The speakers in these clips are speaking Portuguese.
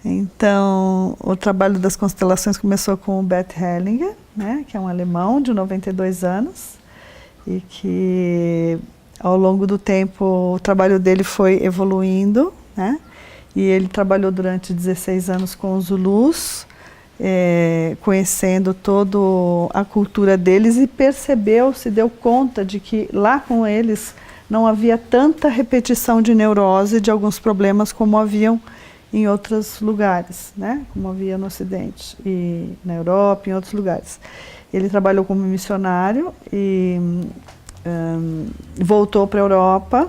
Então, o trabalho das constelações começou com o Bert Hellinger, né, que é um alemão de 92 anos, e que ao longo do tempo o trabalho dele foi evoluindo, né, e ele trabalhou durante 16 anos com os Zulus, conhecendo toda a cultura deles e se deu conta de que lá com eles não havia tanta repetição de neurose de alguns problemas como haviam em outros lugares, né? Como havia no Ocidente e na Europa, em outros lugares. Ele trabalhou como missionário e voltou para a Europa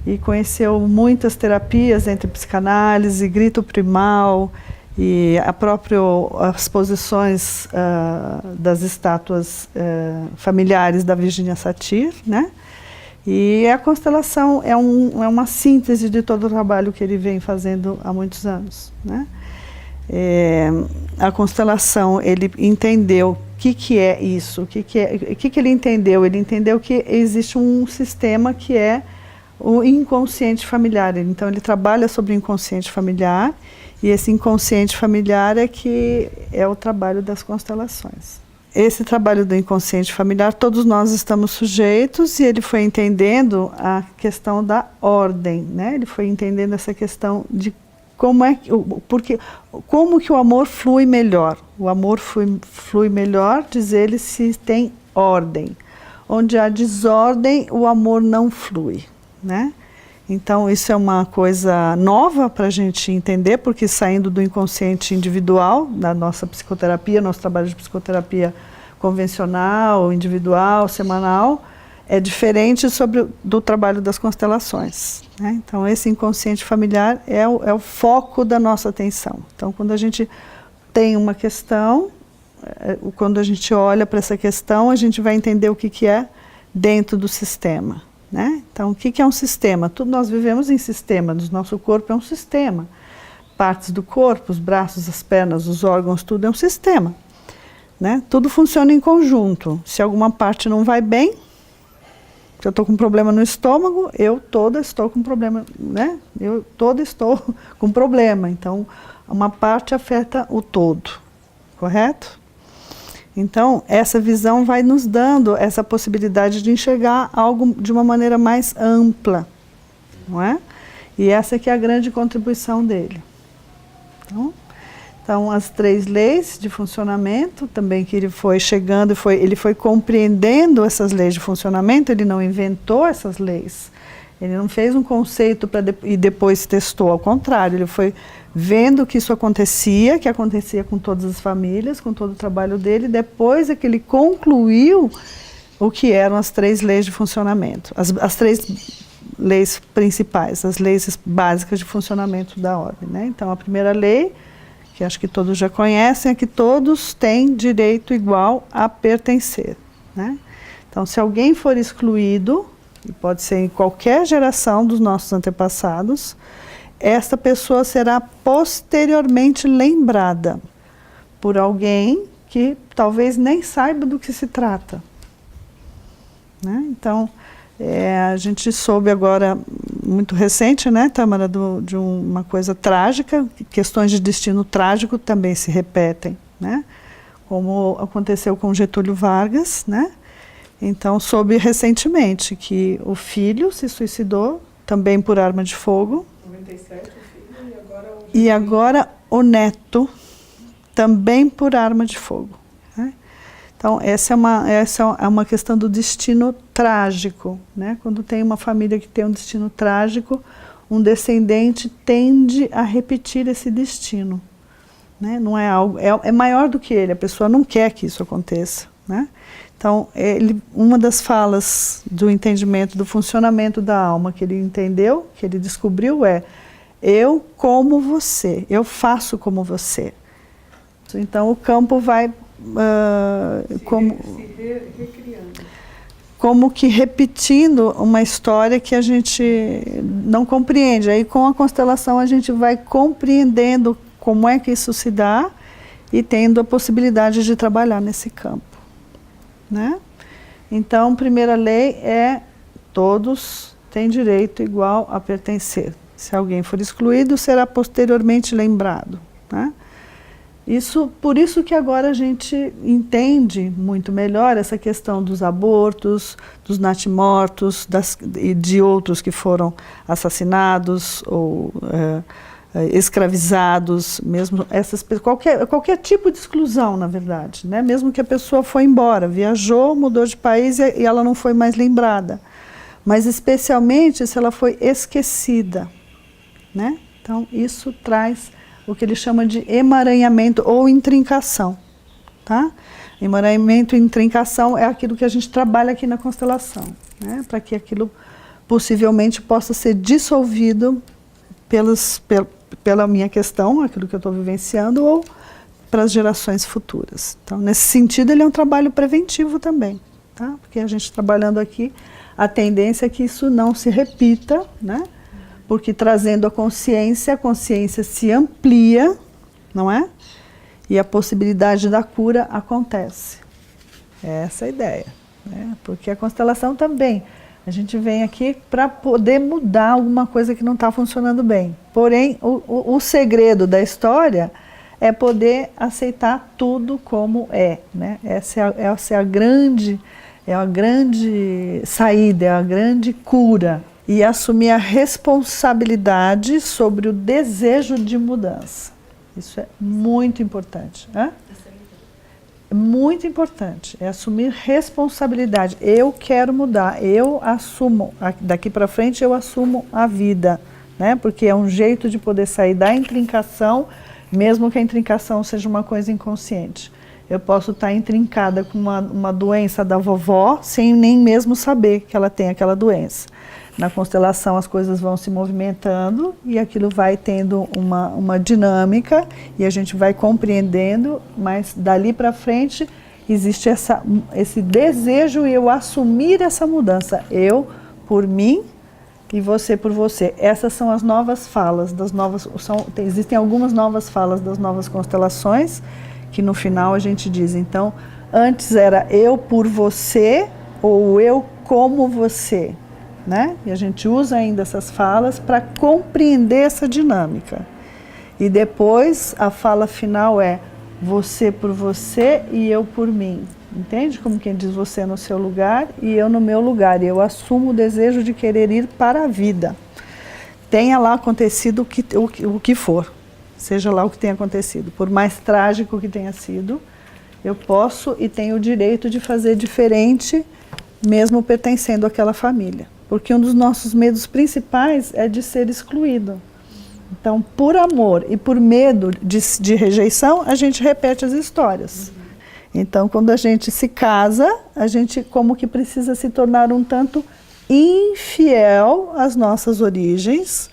e conheceu muitas terapias entre psicanálise, grito primal e as posições das estátuas familiares da Virginia Satir, né? E a constelação é uma síntese de todo o trabalho que ele vem fazendo há muitos anos, né? A constelação, ele entendeu o que é isso, o que ele entendeu? Ele entendeu que existe um sistema que é o inconsciente familiar. Então ele trabalha sobre o inconsciente familiar, e esse inconsciente familiar que é o trabalho das constelações. Esse trabalho do inconsciente familiar, todos nós estamos sujeitos, e ele foi entendendo a questão da ordem, né? Ele foi entendendo essa questão de como que o amor flui melhor. O amor flui melhor, diz ele, se tem ordem. Onde há desordem, o amor não flui, né? Então isso é uma coisa nova para a gente entender, porque saindo do inconsciente individual, da nossa psicoterapia, nosso trabalho de psicoterapia convencional, individual, semanal, é diferente do trabalho das constelações, né? Então esse inconsciente familiar é o foco da nossa atenção. Então quando a gente tem uma questão, quando a gente olha para essa questão, a gente vai entender o que é dentro do sistema, né? Então, o que é um sistema? Tudo nós vivemos em sistema, o nosso corpo é um sistema. Partes do corpo, os braços, as pernas, os órgãos, tudo é um sistema, né? Tudo funciona em conjunto. Se alguma parte não vai bem, se eu estou com problema no estômago, eu toda estou com problema, né? Eu toda estou com problema. Então, uma parte afeta o todo, correto? Então, essa visão vai nos dando essa possibilidade de enxergar algo de uma maneira mais ampla, não é? E essa que é a grande contribuição dele. Então, as 3 leis de funcionamento, também que ele foi chegando, ele foi compreendendo essas leis de funcionamento, ele não inventou essas leis. Ele não fez um conceito e depois testou, ao contrário, ele foi vendo que isso acontecia, com todas as famílias, com todo o trabalho dele, depois é que ele concluiu o que eram as 3 leis de funcionamento, as 3 leis principais, as leis básicas de funcionamento da ordem, né? Então, a primeira lei, que acho que todos já conhecem, é que todos têm direito igual a pertencer, né? Então, se alguém for excluído, e pode ser em qualquer geração dos nossos antepassados, esta pessoa será posteriormente lembrada por alguém que talvez nem saiba do que se trata, né? Então, a gente soube agora, muito recente, né, Tâmara, de uma coisa trágica, questões de destino trágico também se repetem, né? Como aconteceu com Getúlio Vargas, né? Então, soube recentemente que o filho se suicidou, também por arma de fogo. 97, o filho, e agora o neto, também por arma de fogo, né? Então, essa é uma questão do destino trágico, né? Quando tem uma família que tem um destino trágico, um descendente tende a repetir esse destino, né? Não é algo, é maior do que ele, a pessoa não quer que isso aconteça, né? Então, uma das falas do entendimento do funcionamento da alma que ele entendeu, que ele descobriu eu como você, eu faço como você. Então, o campo vai como que repetindo uma história que a gente não compreende. Aí, com a constelação, a gente vai compreendendo como é que isso se dá e tendo a possibilidade de trabalhar nesse campo, né? Então, primeira lei todos têm direito igual a pertencer. Se alguém for excluído, será posteriormente lembrado, né? Por isso que agora a gente entende muito melhor essa questão dos abortos, dos natimortos, e de outros que foram assassinados ou escravizados, mesmo qualquer tipo de exclusão, na verdade, né? Mesmo que a pessoa foi embora, viajou, mudou de país e ela não foi mais lembrada, mas especialmente se ela foi esquecida, né? Então isso traz o que ele chama de emaranhamento ou intrincação, tá? Emaranhamento e intrincação é aquilo que a gente trabalha aqui na constelação, né? Para que aquilo possivelmente possa ser dissolvido pela minha questão, aquilo que eu estou vivenciando, ou para as gerações futuras. Então, nesse sentido, ele é um trabalho preventivo também, tá? Porque a gente trabalhando aqui, a tendência é que isso não se repita, né? Porque trazendo a consciência se amplia, não é? E a possibilidade da cura acontece. É essa a ideia, né? Porque a constelação também, a gente vem aqui para poder mudar alguma coisa que não está funcionando bem. Porém, o segredo da história é poder aceitar tudo como é, né? Essa é a grande saída, é a grande cura. E assumir a responsabilidade sobre o desejo de mudança. Isso é muito importante. É muito importante. É assumir responsabilidade. Eu quero mudar, eu assumo. Daqui para frente eu assumo a vida, né? Porque é um jeito de poder sair da intrincação, mesmo que a intrincação seja uma coisa inconsciente. Eu posso estar intrincada com uma doença da vovó, sem nem mesmo saber que ela tem aquela doença. Na constelação as coisas vão se movimentando e aquilo vai tendo uma dinâmica e a gente vai compreendendo, mas dali para frente existe esse desejo e eu assumir essa mudança. Eu por mim e você por você. Essas são as novas falas, existem algumas novas falas das novas constelações que no final a gente diz, então, antes era eu por você ou eu como você. Né? E a gente usa ainda essas falas para compreender essa dinâmica. E depois a fala final é você por você e eu por mim. Entende? Como quem diz você no seu lugar e eu no meu lugar. E eu assumo o desejo de querer ir para a vida. Tenha lá acontecido o que for. Seja lá o que tenha acontecido. Por mais trágico que tenha sido, eu posso e tenho o direito de fazer diferente, mesmo pertencendo àquela família. Porque um dos nossos medos principais é de ser excluído. Então, por amor e por medo de rejeição, a gente repete as histórias. Então, quando a gente se casa, a gente como que precisa se tornar um tanto infiel às nossas origens,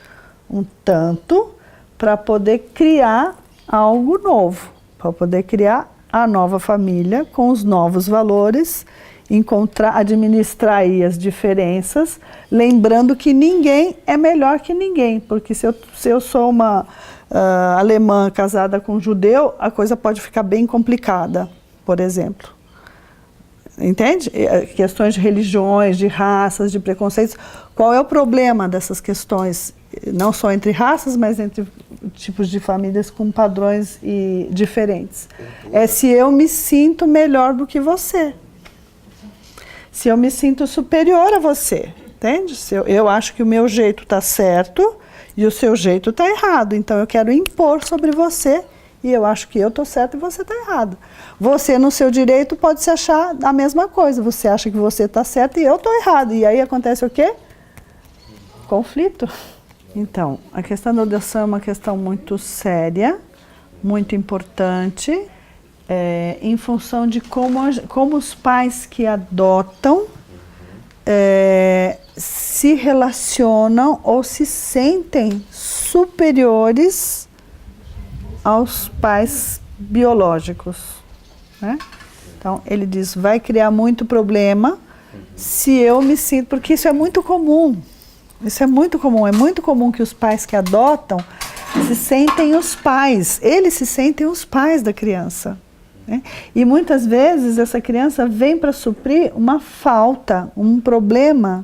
um tanto, para poder criar algo novo, para poder criar a nova família com os novos valores, administrar aí as diferenças, lembrando que ninguém é melhor que ninguém, porque se eu sou uma alemã casada com um judeu, a coisa pode ficar bem complicada, por exemplo. Entende? Questões de religiões, de raças, de preconceitos. Qual é o problema dessas questões? Não só entre raças, mas entre tipos de famílias com padrões diferentes. É se eu me sinto melhor do que você. Se eu me sinto superior a você, entende? Se eu acho que o meu jeito está certo e o seu jeito está errado. Então eu quero impor sobre você e eu acho que eu estou certo e você está errado. Você no seu direito pode se achar a mesma coisa. Você acha que você está certo e eu estou errado. E aí acontece o quê? Conflito. Então, a questão da adoção é uma questão muito séria, muito importante. Em função de como os pais que adotam se relacionam ou se sentem superiores aos pais biológicos, né? Então, ele diz, vai criar muito problema se eu me sinto... Porque isso é muito comum. Isso é muito comum. É muito comum que os pais que adotam se sentem os pais. Eles se sentem os pais da criança. Né? E muitas vezes essa criança vem para suprir uma falta, um problema.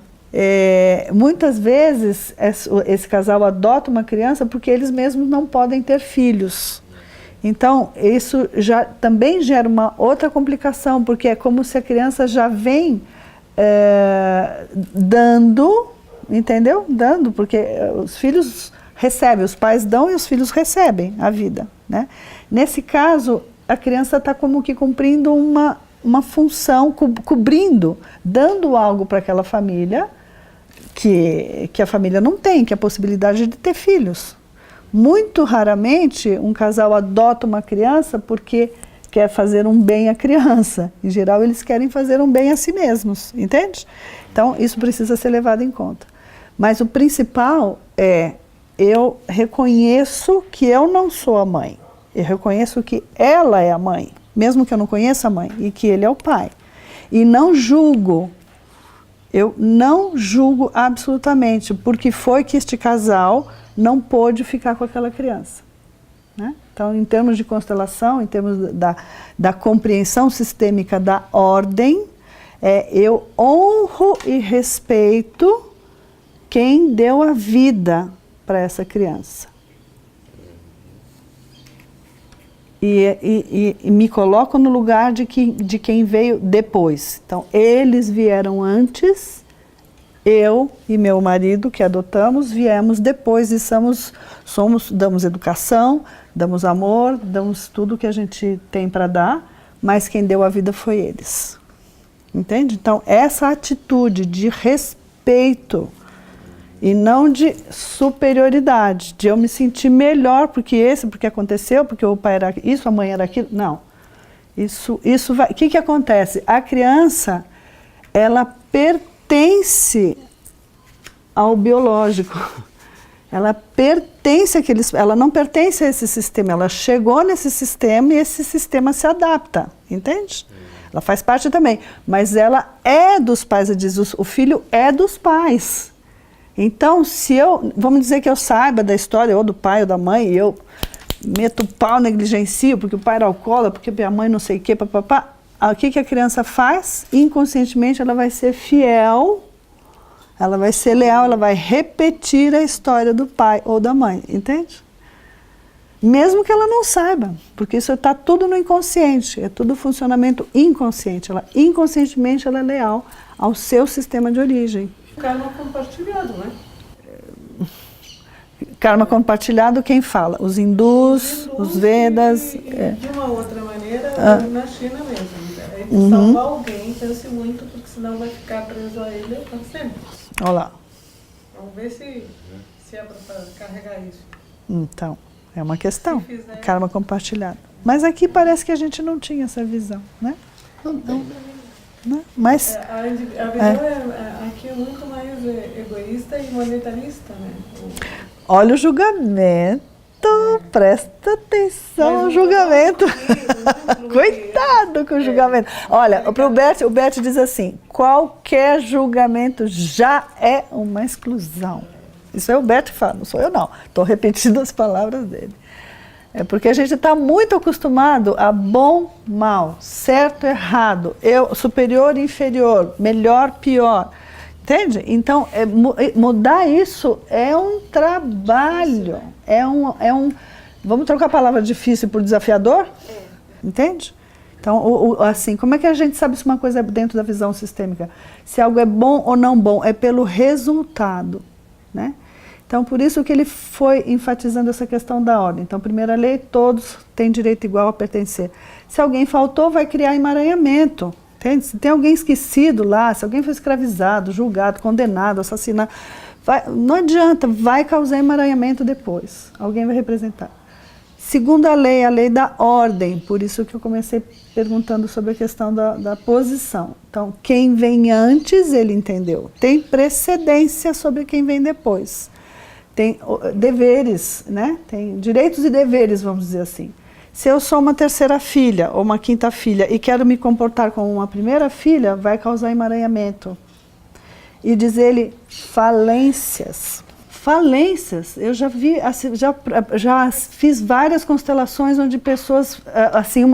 Muitas vezes esse casal adota uma criança porque eles mesmos não podem ter filhos. Então, isso já também gera uma outra complicação, porque é como se a criança já vem dando, entendeu? Dando, porque os filhos recebem, os pais dão e os filhos recebem a vida, né? Nesse caso, a criança está como que cumprindo uma função, cobrindo, dando algo para aquela família que a família não tem, que é a possibilidade de ter filhos. Muito raramente um casal adota uma criança porque quer fazer um bem à criança. Em geral, eles querem fazer um bem a si mesmos, entende? Então, isso precisa ser levado em conta. Mas o principal é, eu reconheço que eu não sou a mãe. Eu reconheço que ela é a mãe, mesmo que eu não conheça a mãe, e que ele é o pai. E não julgo, eu não julgo absolutamente, porque foi que este casal não pôde ficar com aquela criança, né? Então, em termos de constelação, em termos da compreensão sistêmica da ordem, eu honro e respeito quem deu a vida para essa criança. E me coloco no lugar de quem veio depois. Então, eles vieram antes, eu e meu marido, que adotamos, viemos depois e damos educação, damos amor, damos tudo que a gente tem para dar, mas quem deu a vida foi eles. Entende? Então, essa atitude de respeito e não de superioridade, de eu me sentir melhor porque aconteceu, porque o pai era isso, a mãe era aquilo. Não. Isso vai... O que acontece? A criança, ela pertence ao biológico. Ela pertence ela não pertence a esse sistema, ela chegou nesse sistema e esse sistema se adapta, entende? Ela faz parte também, mas ela é dos pais, o filho é dos pais. Então, vamos dizer que eu saiba da história, ou do pai ou da mãe, e eu meto o pau, negligencio, porque o pai era alcoólatra, porque a mãe não sei o quê, papapá. O que a criança faz? Inconscientemente ela vai ser fiel, ela vai ser leal, ela vai repetir a história do pai ou da mãe, entende? Mesmo que ela não saiba, porque isso está tudo no inconsciente, é tudo funcionamento inconsciente. Inconscientemente ela é leal ao seu sistema de origem. Karma compartilhado, né? Karma compartilhado, quem fala? Os hindus, os Vedas. De uma outra maneira, na China mesmo. É de salvar alguém, pense muito, porque senão vai ficar preso a ele para sempre. Olha lá. Vamos ver se é para carregar isso. Então, é uma questão. Karma compartilhado. Mas aqui parece que a gente não tinha essa visão, né? Não tem. Né? Mas, a visão aqui é muito mais egoísta e monetarista, né? Olha o julgamento, presta atenção ao julgamento. Cuidado com o julgamento. Olha, o Bert diz assim, qualquer julgamento já é uma exclusão. Isso é o Bert que fala, não sou eu não. Estou repetindo as palavras dele. É porque a gente está muito acostumado a bom, mal, certo, errado, superior, inferior, melhor, pior. Entende? Então, mudar isso é um trabalho. Vamos trocar a palavra difícil por desafiador? Entende? Então, assim, como é que a gente sabe se uma coisa é dentro da visão sistêmica? Se algo é bom ou não bom, é pelo resultado, né? Então, por isso que ele foi enfatizando essa questão da ordem. Então, primeira lei, todos têm direito igual a pertencer. Se alguém faltou, vai criar emaranhamento. Entende? Se tem alguém esquecido lá, se alguém foi escravizado, julgado, condenado, assassinado, não adianta, vai causar emaranhamento depois. Alguém vai representar. Segunda lei, a lei da ordem. Por isso que eu comecei perguntando sobre a questão da posição. Então, quem vem antes, ele entendeu. Tem precedência sobre quem vem depois. Tem deveres, né? Tem direitos e deveres, vamos dizer assim. Se eu sou uma terceira filha ou uma quinta filha e quero me comportar como uma primeira filha, vai causar emaranhamento. E diz ele, falências. Falências, eu já vi, já fiz várias constelações onde pessoas, assim,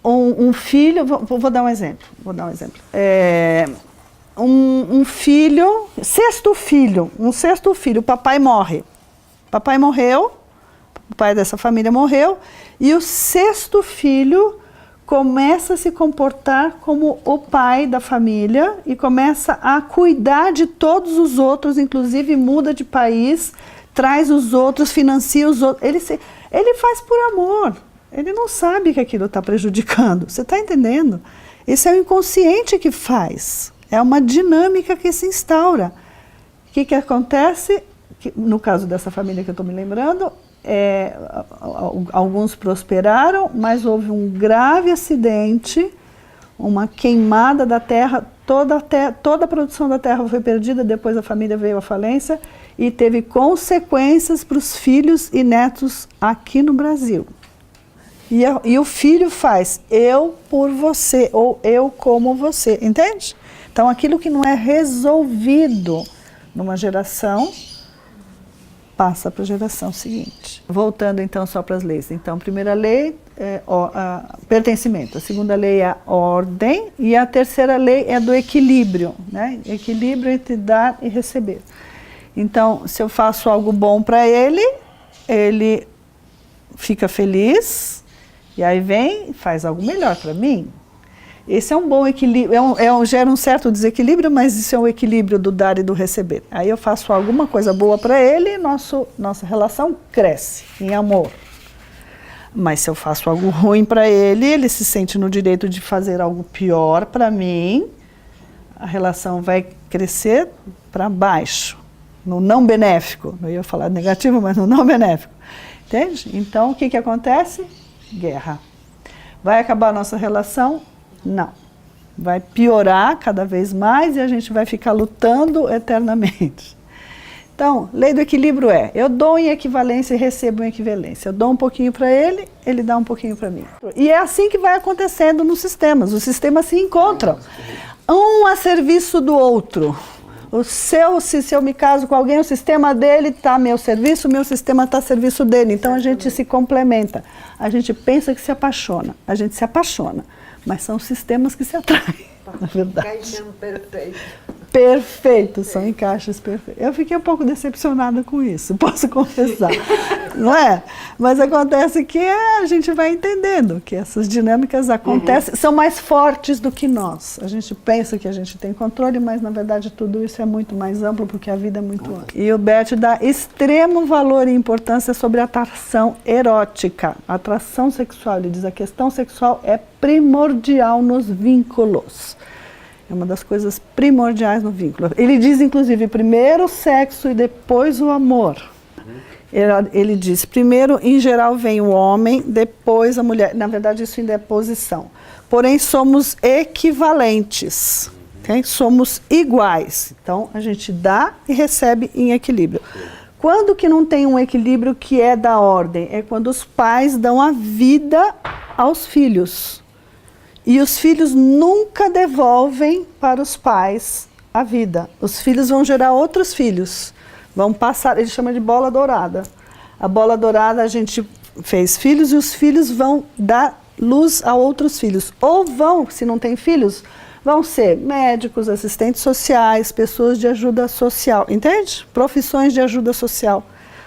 um filho, vou dar um exemplo. Um filho, um sexto filho, o papai morre. Papai morreu, pai dessa família morreu, e o 6º filho começa a se comportar como o pai da família e começa a cuidar de todos os outros, inclusive muda de país, traz os outros, financia os outros. Ele faz por amor, ele não sabe que aquilo está prejudicando, você está entendendo? Esse é o inconsciente que faz, é uma dinâmica que se instaura. O que acontece? No caso dessa família que eu estou me lembrando, alguns prosperaram, mas houve um grave acidente, uma queimada da terra, toda a produção da terra foi perdida, depois a família veio à falência e teve consequências para os filhos e netos aqui no Brasil. E o filho faz eu por você, ou eu como você, entende? Então aquilo que não é resolvido numa geração, passa para a geração seguinte. Voltando então só para as leis. Então, a primeira lei é pertencimento, a segunda lei é a ordem e a terceira lei é do equilíbrio, né? Equilíbrio entre dar e receber. Então, se eu faço algo bom para ele, ele fica feliz e aí vem e faz algo melhor para mim. Esse é um bom equilíbrio, gera um certo desequilíbrio, mas isso é um equilíbrio do dar e do receber. Aí eu faço alguma coisa boa para ele e nossa relação cresce em amor. Mas se eu faço algo ruim para ele, ele se sente no direito de fazer algo pior para mim, a relação vai crescer para baixo, no não benéfico. Eu ia falar negativo, mas no não benéfico. Entende? Então, o que acontece? Guerra. Vai acabar a nossa relação? Não. Vai piorar cada vez mais e a gente vai ficar lutando eternamente. Então, lei do equilíbrio eu dou em equivalência e recebo em equivalência. Eu dou um pouquinho para ele, ele dá um pouquinho para mim. E é assim que vai acontecendo nos sistemas. Os sistemas se encontram. Um a serviço do outro. Se eu me caso com alguém, o sistema dele está a meu serviço, o meu sistema está a serviço dele. Então, a gente se complementa. A gente pensa que se apaixona. A gente se apaixona. Mas são sistemas que se atraem, na verdade. Encaixando perfeito. Perfeito, são encaixes perfeitos. Eu fiquei um pouco decepcionada com isso, posso confessar, não é? Mas acontece que a gente vai entendendo que essas dinâmicas acontecem, são mais fortes do que nós. A gente pensa que a gente tem controle, mas na verdade tudo isso é muito mais amplo, porque a vida é muito ampla. E o Bert dá extremo valor e importância sobre a atração erótica, a atração sexual. Ele diz que a questão sexual é primordial nos vínculos. É uma das coisas primordiais no vínculo. Ele diz, inclusive, primeiro o sexo e depois o amor. Ele diz, primeiro, em geral, vem o homem, depois a mulher. Na verdade, isso ainda é posição. Porém, somos equivalentes. Okay? Somos iguais. Então, a gente dá e recebe em equilíbrio. Quando que não tem um equilíbrio que é da ordem? É quando os pais dão a vida aos filhos. E os filhos nunca devolvem para os pais a vida. Os filhos vão gerar outros filhos. Vão passar, ele chama de bola dourada. A bola dourada, a gente fez filhos e os filhos vão dar luz a outros filhos. Ou vão, se não tem filhos, vão ser médicos, assistentes sociais, pessoas de ajuda social. Entende? Profissões de ajuda social.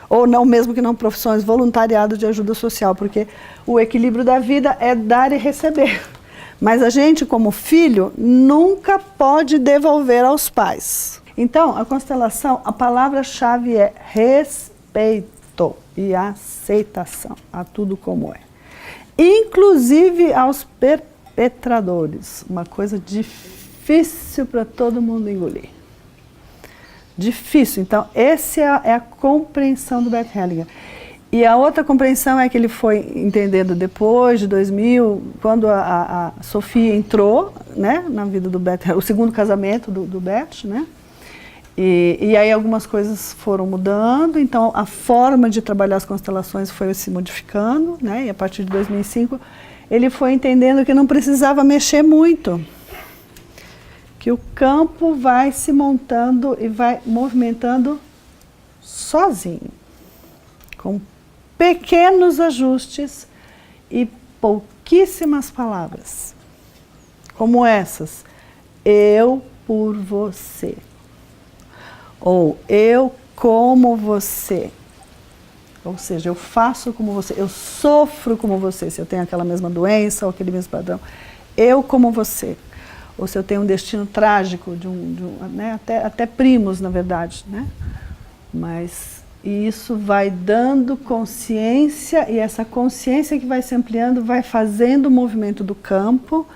Ou não, mesmo que não profissões, voluntariado de ajuda social. Porque o equilíbrio da vida é dar e receber. Mas a gente, como filho, nunca pode devolver aos pais. Então, a constelação, a palavra-chave é respeito e aceitação a tudo como é. Inclusive aos perpetradores. Uma coisa difícil para todo mundo engolir. Difícil. Então, essa é a compreensão do Bert Hellinger. E a outra compreensão é que ele foi entendendo depois de 2000, quando a Sofia entrou, né, na vida do Bert, o segundo casamento do Bert, né? E aí algumas coisas foram mudando, então a forma de trabalhar as constelações foi se modificando, né? E a partir de 2005 ele foi entendendo que não precisava mexer muito, que o campo vai se montando e vai movimentando sozinho, com pequenos ajustes e pouquíssimas palavras, como essas: eu por você, ou eu como você. Ou seja, eu faço como você, eu sofro como você, se eu tenho aquela mesma doença ou aquele mesmo padrão. Eu como você. Ou se eu tenho um destino trágico, né, até primos, na verdade, né? Mas isso vai dando consciência, e essa consciência que vai se ampliando, vai fazendo o movimento do campo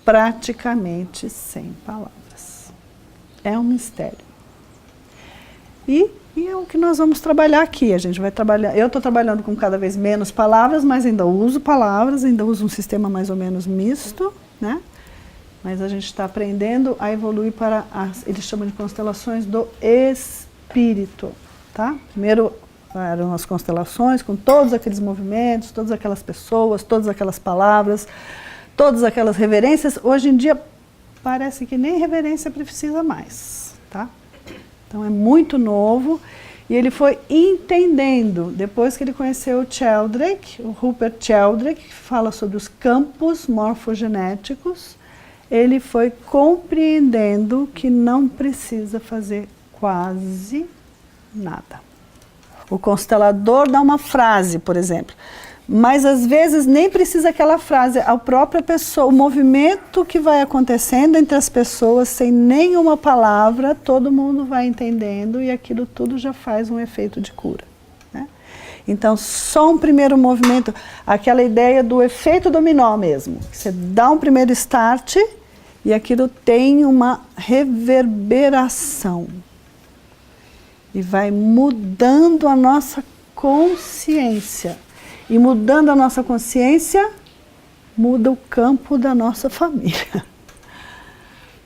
praticamente sem palavras. É um mistério. E é o que nós vamos trabalhar aqui. A gente vai trabalhar. Eu estou trabalhando com cada vez menos palavras, mas ainda uso palavras, ainda uso um sistema mais ou menos misto, né? Mas a gente está aprendendo a evoluir para eles chamam de constelações do espírito, tá? Primeiro eram as constelações com todos aqueles movimentos, todas aquelas pessoas, todas aquelas palavras, todas aquelas reverências. Hoje em dia parece que nem reverência precisa mais, tá? Então é muito novo, e ele foi entendendo, depois que ele conheceu o Sheldrake, o Rupert Sheldrake, que fala sobre os campos morfogenéticos, ele foi compreendendo que não precisa fazer quase nada. O constelador dá uma frase, por exemplo, mas às vezes nem precisa aquela frase, a própria pessoa, o movimento que vai acontecendo entre as pessoas sem nenhuma palavra, todo mundo vai entendendo e aquilo tudo já faz um efeito de cura, né? Então, só um primeiro movimento, aquela ideia do efeito dominó mesmo, você dá um primeiro start e aquilo tem uma reverberação e vai mudando a nossa consciência. E mudando a nossa consciência, muda o campo da nossa família.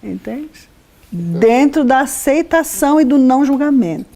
Entende? Dentro da aceitação e do não julgamento.